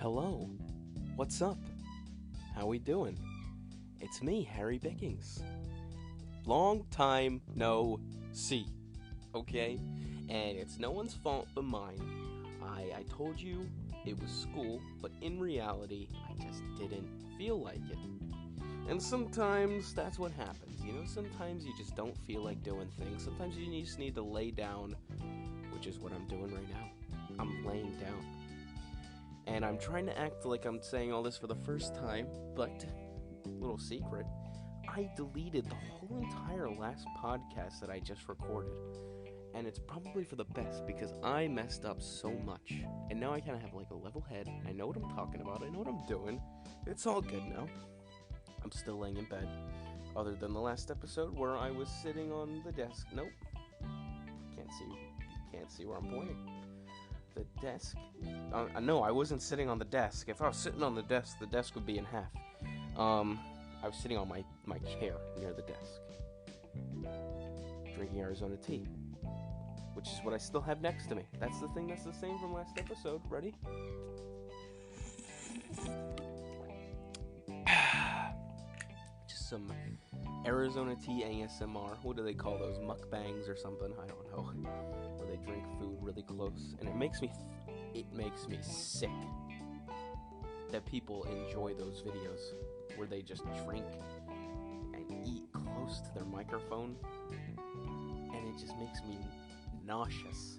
Hello, what's up? How we doing? It's me, Harry Bickings. Long time no see, okay? And it's no one's fault but mine. I told you it was school, but in reality, I just didn't feel like it. And sometimes that's what happens, Sometimes you just don't feel like doing things. Sometimes you just need to lay down, which is what I'm doing right now. I'm laying down. And I'm trying to act like I'm saying all this for the first time, but, little secret, I deleted the whole entire last podcast that I just recorded. And it's probably for the best because I messed up so much. And now I kind of have like a level head. I know what I'm talking about. I know what I'm doing. It's all good now. I'm still laying in bed. Other than the last episode where I was sitting on the desk. Nope. Can't see where I'm pointing. The desk. No, I wasn't sitting on the desk. If I was sitting on the desk would be in half. I was sitting on my chair near the desk, drinking Arizona tea, which is what I still have next to me. That's the thing that's the same from last episode. Ready? Just some Arizona tea ASMR. What do they call those? Mukbangs or something? I don't know. Where they drink food really close, and it makes me sick that people enjoy those videos where they just drink and eat close to their microphone, and it just makes me nauseous.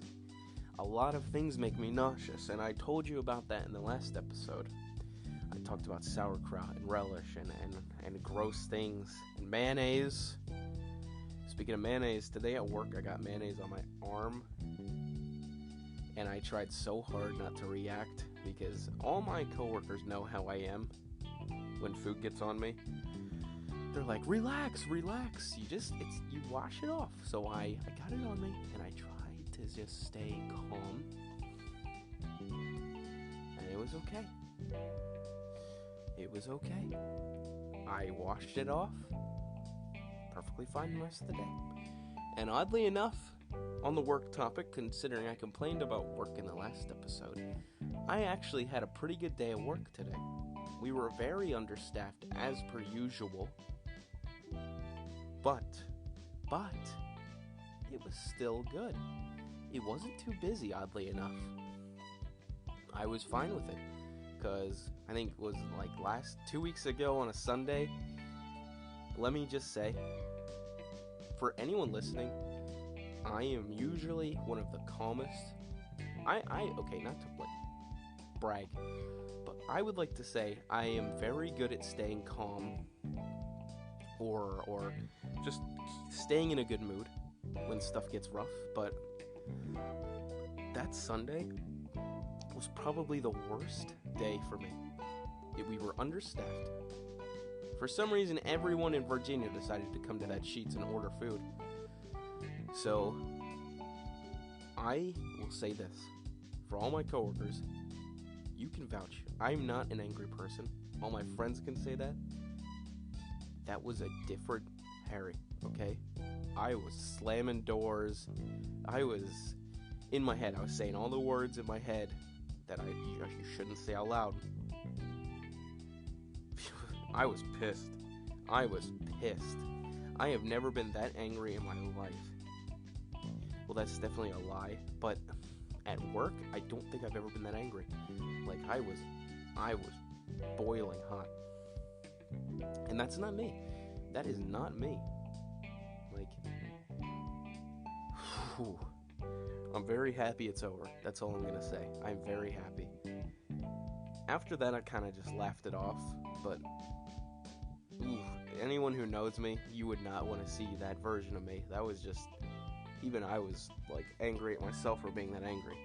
A lot of things make me nauseous, and I told you about that in the last episode. I talked about sauerkraut and relish and gross things and mayonnaise. Speaking of mayonnaise, today at work I got mayonnaise on my arm, and I tried so hard not to react because all my coworkers know how I am when food gets on me. They're like, relax, you wash it off. So I got it on me, and I tried to just stay calm, and it was okay. I washed it off perfectly fine the rest of the day. And oddly enough, on the work topic, considering I complained about work in the last episode, I actually had a pretty good day at work today. We were very understaffed as per usual, but it was still good. It wasn't too busy, oddly enough. I was fine with it, because I think it was like 2 weeks ago on a Sunday. Let me just say, for anyone listening, I am usually one of the calmest. Okay, not to brag, but I would like to say I am very good at staying calm, or just staying in a good mood when stuff gets rough. But that Sunday was probably the worst day for me. We were understaffed. For some reason, everyone in Virginia decided to come to that Sheetz and order food. So, I will say this. For all my coworkers, you can vouch. I'm not an angry person. All my friends can say that. That was a different Harry, okay? I was slamming doors. I was in my head. I was saying all the words in my head that you shouldn't say out loud. I was pissed. I have never been that angry in my life. Well, that's definitely a lie, but at work, I don't think I've ever been that angry. Like, I was boiling hot. And that's not me. That is not me. Like, whew. I'm very happy it's over. That's all I'm gonna say. I'm very happy. After that, I kind of just laughed it off, but anyone who knows me, you would not want to see that version of me. That was just, even I was like angry at myself for being that angry.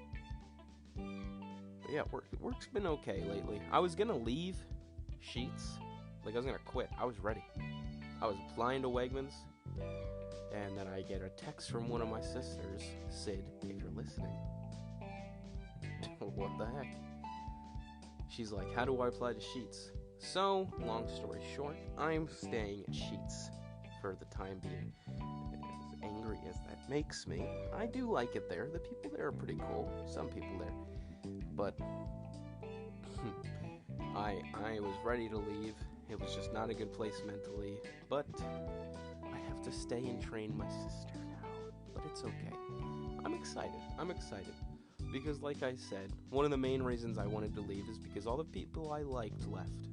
But yeah, work's been okay lately. I was gonna leave Sheetz, like I was gonna quit. I was ready. I was applying to Wegmans, and then I get a text from one of my sisters, Sid, if you're listening. What the heck? She's like, how do I apply to Sheetz? So, long story short, I'm staying at Sheetz for the time being. As angry as that makes me, I do like it there. The people there are pretty cool. Some people there. But I was ready to leave. It was just not a good place mentally, but I have to stay and train my sister now. But it's okay. I'm excited. Because like I said, one of the main reasons I wanted to leave is because all the people I liked left.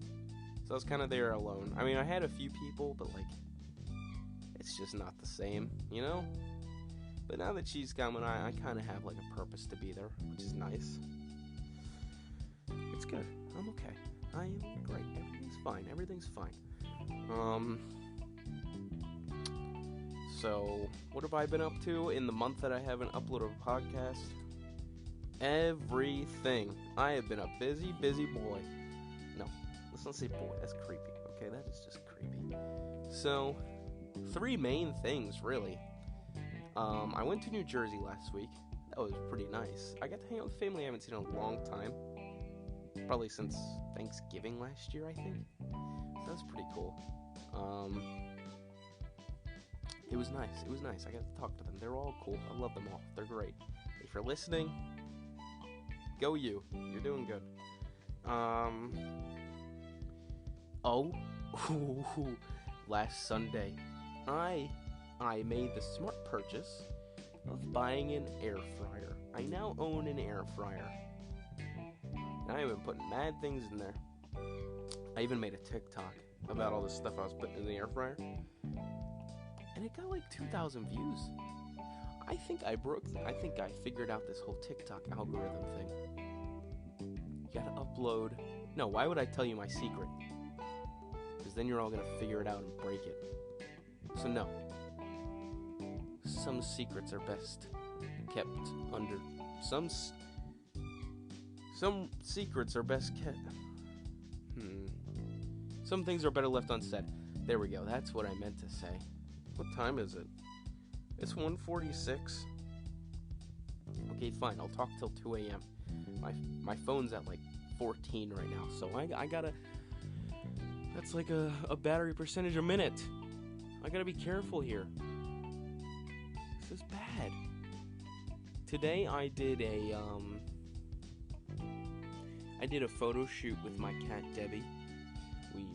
So I was kind of there alone. I mean, I had a few people, but like, it's just not the same, you know? But now that she's coming, I kind of have like a purpose to be there, which is nice. It's good. I'm okay. I am great. Everything's fine. So, what have I been up to in the month that I haven't uploaded a podcast? Everything. I have been a busy boy. No, let's not say boy. That's creepy. Okay, that is just creepy. So, 3 main things, really. I went to New Jersey last week. That was pretty nice. I got to hang out with family I haven't seen in a long time. Probably since Thanksgiving last year, I think. So that's pretty cool. It was nice. I got to talk to them. They're all cool. I love them all. They're great. If you're listening, go you. You're doing good. Last Sunday, I made the smart purchase of buying an air fryer. I now own an air fryer. And I have been putting mad things in there. I even made a TikTok about all the stuff I was putting in the air fryer. And it got like 2,000 views. I think I figured out this whole TikTok algorithm thing. You gotta upload. No, why would I tell you my secret? Because then you're all gonna figure it out and break it. So no. Some secrets are best kept under. Some secrets are best kept. Some things are better left unsaid. There we go. That's what I meant to say. What time is it? It's 1:46. Okay, fine. I'll talk till 2 a.m. My phone's at like 14 right now, so I gotta. That's like a battery percentage a minute. I gotta be careful here. This is bad. Today I did a photo shoot with my cat Debbie.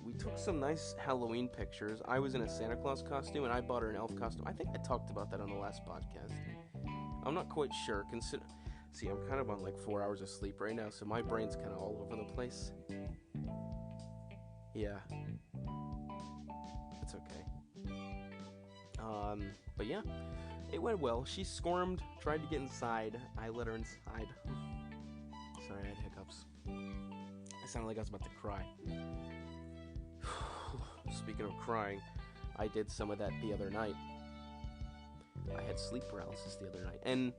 We took some nice Halloween pictures. I was in a Santa Claus costume and I bought her an elf costume. I think I talked about that on the last podcast. I'm not quite sure. See, I'm kind of on like 4 hours of sleep right now, so my brain's kind of all over the place. Yeah. It's okay. But yeah, it went well. She squirmed, tried to get inside. I let her inside. Sorry, I had hiccups. I sounded like I was about to cry. Speaking of crying, I did some of that the other night. I had sleep paralysis the other night. And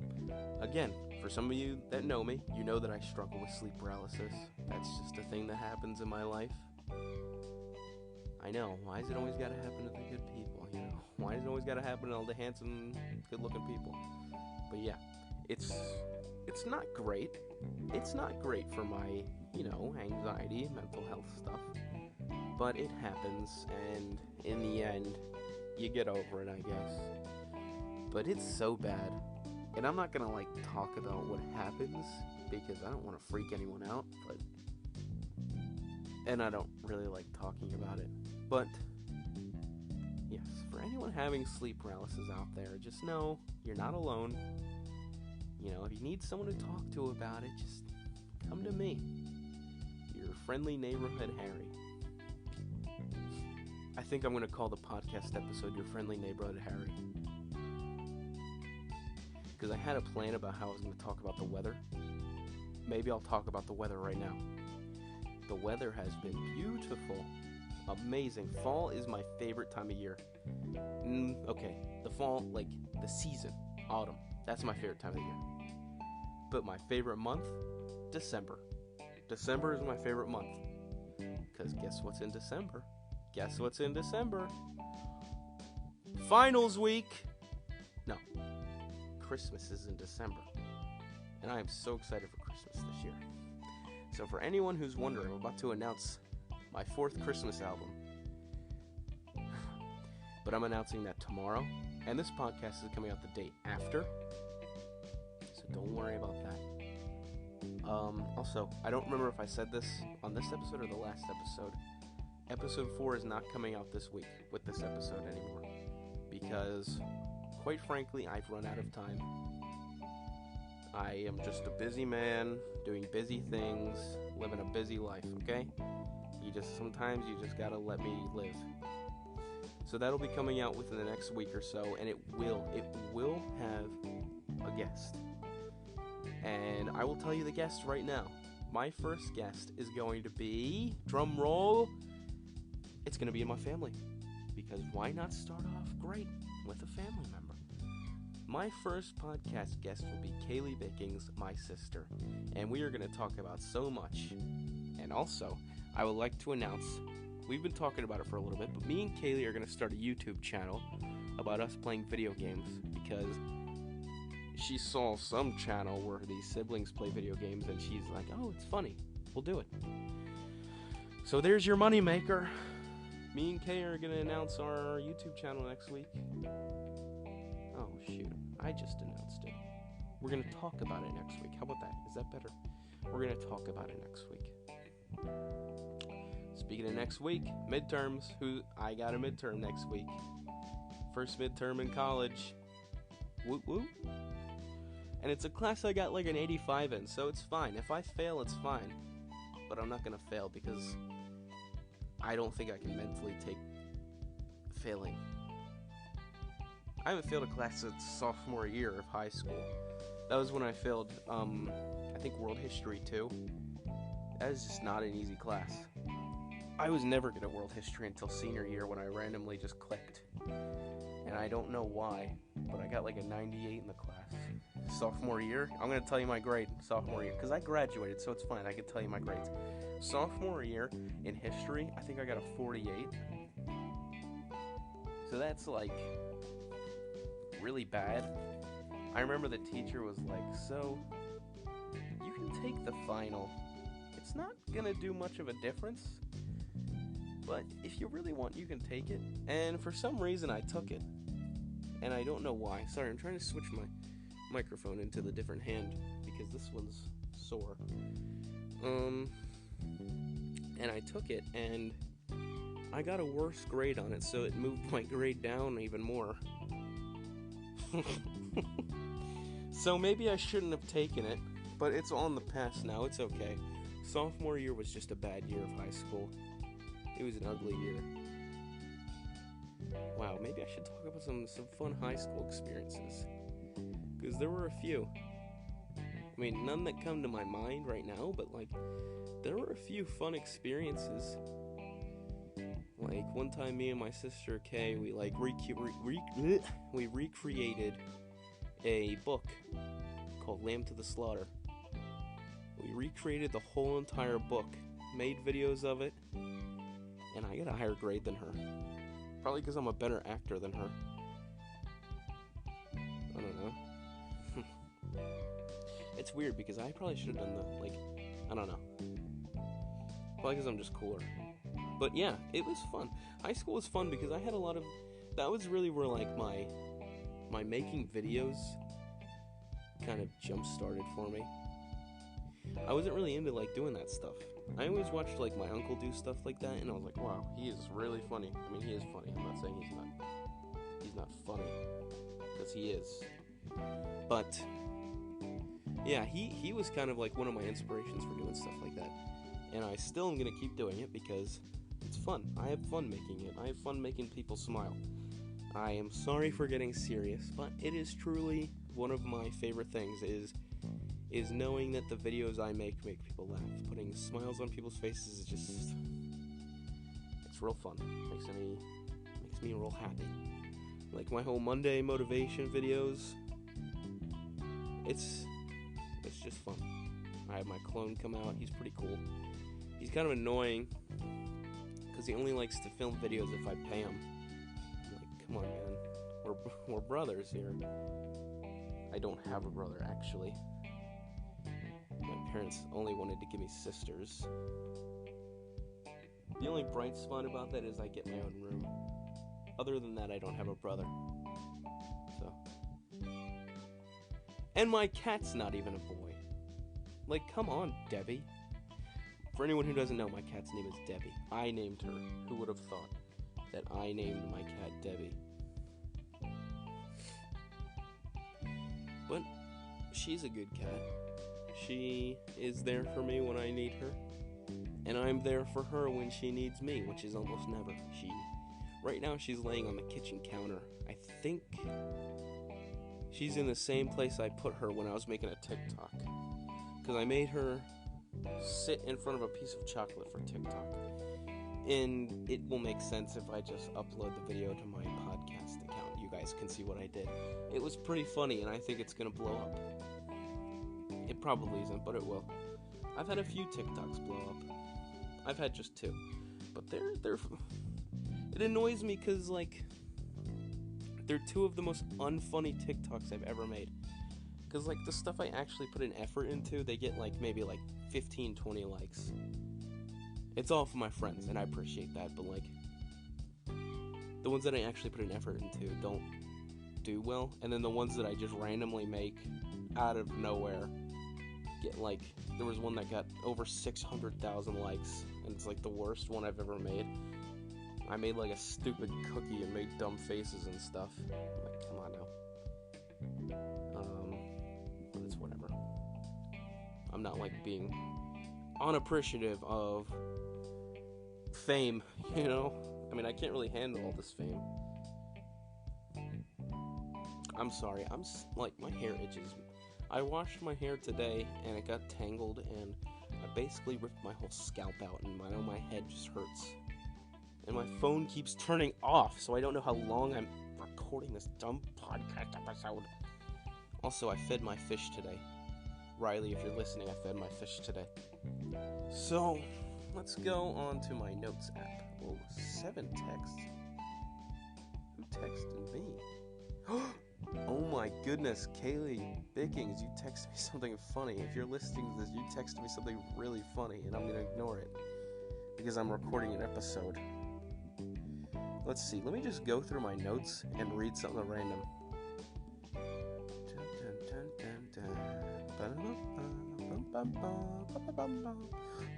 again, for some of you that know me, you know that I struggle with sleep paralysis. That's just a thing that happens in my life. I know. Why does it always gotta happen to the good people, you know? Why does it always gotta happen to all the handsome, good-looking people? But yeah, it's not great. It's not great for my, anxiety, mental health stuff. But it happens, and in the end, you get over it, I guess. But it's so bad. And I'm not gonna, talk about what happens, because I don't want to freak anyone out, and I don't really like talking about it. But, yes, for anyone having sleep paralysis out there, just know you're not alone. If you need someone to talk to about it, just come to me. Your friendly neighborhood Harry. I think I'm going to call the podcast episode Your Friendly Neighborhood Harry. Because I had a plan about how I was going to talk about the weather. Maybe I'll talk about the weather right now. The weather has been beautiful. Amazing. Fall is my favorite time of year. Okay, the fall, the season. Autumn. That's my favorite time of the year. But my favorite month? December. December is my favorite month. Because guess what's in December? Guess what's in December? Finals week! No. Christmas is in December. And I am so excited for Christmas this year. So for anyone who's wondering, I'm about to announce my 4th Christmas album. But I'm announcing that tomorrow. And this podcast is coming out the day after. So don't worry about that. Also, I don't remember if I said this on this episode or the last episode. Episode 4 is not coming out this week with this episode anymore. Because, quite frankly, I've run out of time. I am just a busy man, doing busy things, living a busy life, okay? Sometimes you just gotta let me live. So that'll be coming out within the next week or so, and it will have a guest. And I will tell you the guest right now. My first guest is going to be, drum roll, it's going to be in my family. Because why not start off great with a family member? My first podcast guest will be Kaylee Bickings, my sister. And we are going to talk about so much. And also, I would like to announce, we've been talking about it for a little bit, but me and Kaylee are going to start a YouTube channel about us playing video games. Because she saw some channel where these siblings play video games, and she's like, oh, it's funny. We'll do it. So there's your moneymaker. Me and Kay are going to announce our YouTube channel next week. Oh, shoot. I just announced it. We're going to talk about it next week. How about that? Is that better? We're going to talk about it next week. Speaking of next week, midterms. I got a midterm next week. First midterm in college. Woot woot. And it's a class I got like an 85 in, so it's fine. If I fail, it's fine. But I'm not going to fail because I don't think I can mentally take failing. I haven't failed a class since sophomore year of high school. That was when I failed, I think World History 2. That is just not an easy class. I was never good at World History until senior year when I randomly just clicked. And I don't know why, but I got like a 98 in the class. Sophomore year, I'm going to tell you my grade sophomore year, because I graduated, so it's fine, I can tell you my grades. Sophomore year in history, I think I got a 48. So that's like really bad. I remember the teacher was like, so you can take the final. It's not going to do much of a difference, but if you really want, you can take it. And for some reason, I took it. And I don't know why. Sorry, I'm trying to switch my microphone into the different hand because this one's sore. And I took it, and I got a worse grade on it, so it moved my grade down even more. So maybe I shouldn't have taken it, but it's all in the past now. It's okay. Sophomore year was just a bad year of high school. It was an ugly year. Wow, maybe I should talk about some fun high school experiences. Because there were a few. I mean, none that come to my mind right now, but like, there were a few fun experiences. Like, one time me and my sister Kay, we like we recreated a book called Lamb to the Slaughter. We recreated the whole entire book, made videos of it, and I got a higher grade than her. Probably because I'm a better actor than her. I don't know. It's weird because I probably should have done I don't know. Probably because I'm just cooler. But yeah, it was fun. High school was fun because I had a lot of... That was really where like my making videos kind of jump-started for me. I wasn't really into like doing that stuff. I always watched like my uncle do stuff like that, and I was like, wow, he is really funny. I mean, he is funny. I'm not saying he's not funny, because he is. But yeah, he was kind of like one of my inspirations for doing stuff like that. And I still am going to keep doing it because it's fun. I have fun making it. I have fun making people smile. I am sorry for getting serious, but it is truly one of my favorite things is knowing that the videos I make people laugh. Putting smiles on people's faces is just... It's real fun. Makes me real happy. Like my whole Monday motivation videos. It's just fun. I have my clone come out. He's pretty cool. He's kind of annoying because he only likes to film videos if I pay him. I'm like, come on, man. We're brothers here. I don't have a brother, actually. My parents only wanted to give me sisters. The only bright spot about that is I get my own room. Other than that, I don't have a brother. So. And my cat's not even a boy. Like, come on, Debbie. For anyone who doesn't know, my cat's name is Debbie. I named her. Who would have thought that I named my cat Debbie? But she's a good cat. She is there for me when I need her, and I'm there for her when she needs me, which is almost never. Right now she's laying on the kitchen counter. I think she's in the same place I put her when I was making a TikTok, because I made her sit in front of a piece of chocolate for TikTok, and it will make sense if I just upload the video to my podcast account. You guys can see what I did. It was pretty funny, and I think it's gonna blow up. It probably isn't, but it will. I've had a few TikToks blow up. I've had just 2, but they're it annoys me because, like, they're 2 of the most unfunny TikToks I've ever made. Because, like, the stuff I actually put an effort into, they get, like, maybe, like, 15, 20 likes. It's all for my friends, and I appreciate that, but, like, the ones that I actually put an effort into don't do well. And then the ones that I just randomly make out of nowhere get, like, there was one that got over 600,000 likes, and it's, like, the worst one I've ever made. I made, like, a stupid cookie and made dumb faces and stuff. Like, come on now. But it's whatever. I'm not, like, being unappreciative of fame, you know? I mean, I can't really handle all this fame. I'm sorry, like, my hair itches. I washed my hair today, and it got tangled, and I basically ripped my whole scalp out, and my head just hurts. And my phone keeps turning off, so I don't know how long I'm recording this dumb podcast episode. Also, I fed my fish today. Riley, if you're listening, I fed my fish today. So, let's go on to my notes app. Whoa, 7 texts? Who texted me? Oh my goodness, Kaylee Bickings, you texted me something funny. If you're listening to this, you texted me something really funny, and I'm gonna ignore it because I'm recording an episode. Let's see, let me just go through my notes and read something random.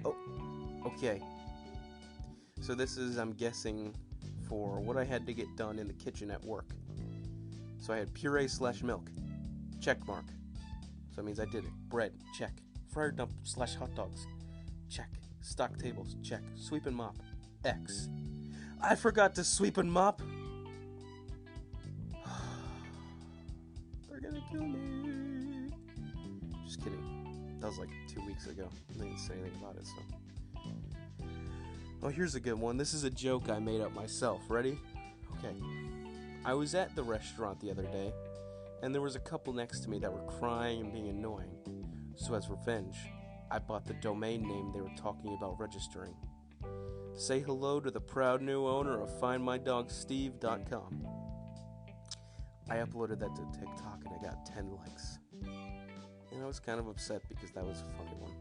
Oh, okay. So this is, I'm guessing, for what I had to get done in the kitchen at work. So I had puree/milk, check mark. So that means I did it. Bread, check. Fryer dump/hot dogs, check. Stock tables, check. Sweep and mop, X. I forgot to sweep and mop. They're gonna kill me. Just kidding. That was like 2 weeks ago. I didn't say anything about it, so. Oh, here's a good one. This is a joke I made up myself. Ready? Okay. I was at the restaurant the other day, and there was a couple next to me that were crying and being annoying. So as revenge, I bought the domain name they were talking about registering. Say hello to the proud new owner of findmydogsteve.com. I uploaded that to TikTok and I got 10 likes. And I was kind of upset because that was a funny one.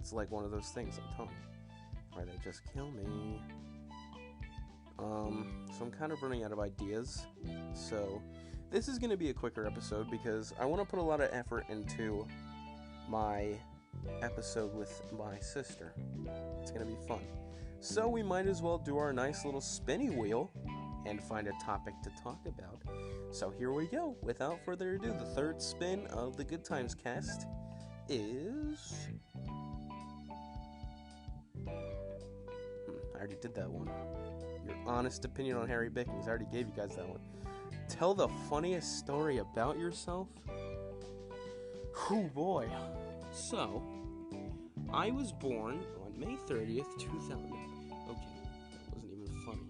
It's like one of those things, I'm telling you, where they just kill me. So I'm kind of running out of ideas. So this is going to be a quicker episode because I want to put a lot of effort into my episode with my sister. It's going to be fun. So we might as well do our nice little spinny wheel and find a topic to talk about. So here we go. Without further ado, the third spin of the Good Times cast is... I already did that one. Your honest opinion on Harry Bickings. I already gave you guys that one. Tell the funniest story about yourself. Whew, boy. So, I was born on May 30th, 2000. Okay, that wasn't even funny.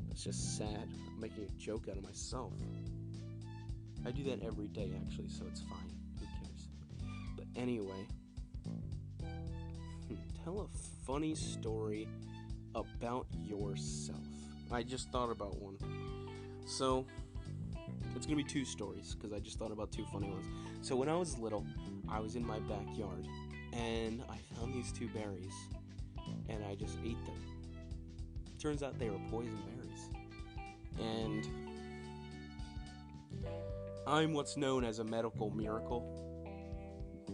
That's just sad. I'm making a joke out of myself. I do that every day, actually, so it's fine. Who cares? But anyway, tell a funny story about yourself. I just thought about one. So, it's gonna be 2 stories, because I just thought about 2 funny ones. So when I was little, I was in my backyard, and I found these 2 berries, and I just ate them. Turns out they were poison berries. And I'm what's known as a medical miracle.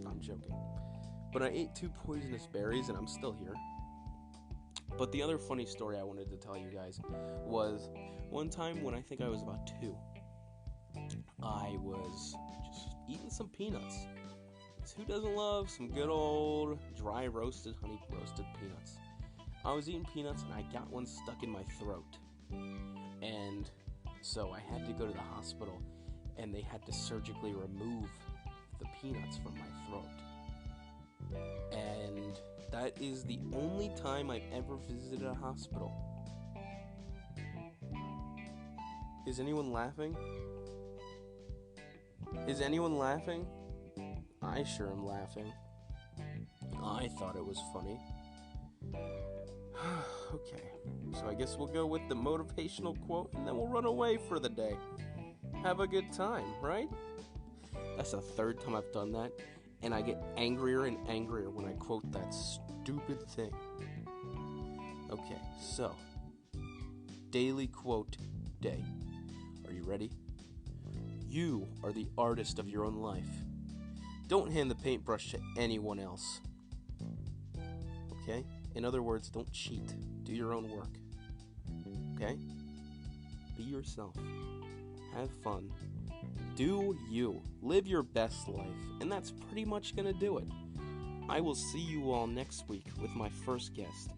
I'm joking. But I ate 2 poisonous berries and I'm still here. But the other funny story I wanted to tell you guys was one time when I think I was about 2, I was just eating some peanuts. Who doesn't love some good old dry roasted, honey roasted peanuts? I was eating peanuts and I got one stuck in my throat. And so I had to go to the hospital and they had to surgically remove the peanuts from my throat. And that is the only time I've ever visited a hospital. Is anyone laughing? Is anyone laughing? I sure am laughing. I thought it was funny. Okay, so I guess we'll go with the motivational quote and then we'll run away for the day. Have a good time, right? That's the 3rd time I've done that, and I get angrier and angrier when I quote that stupid thing. Okay, so, daily quote day. Are you ready? You are the artist of your own life. Don't hand the paintbrush to anyone else. Okay? In other words, don't cheat. Do your own work. Okay? Be yourself. Have fun. Do you. Live your best life. And that's pretty much gonna do it. I will see you all next week with my first guest.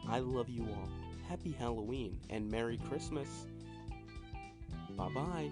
I love you all. Happy Halloween and Merry Christmas. Bye-bye.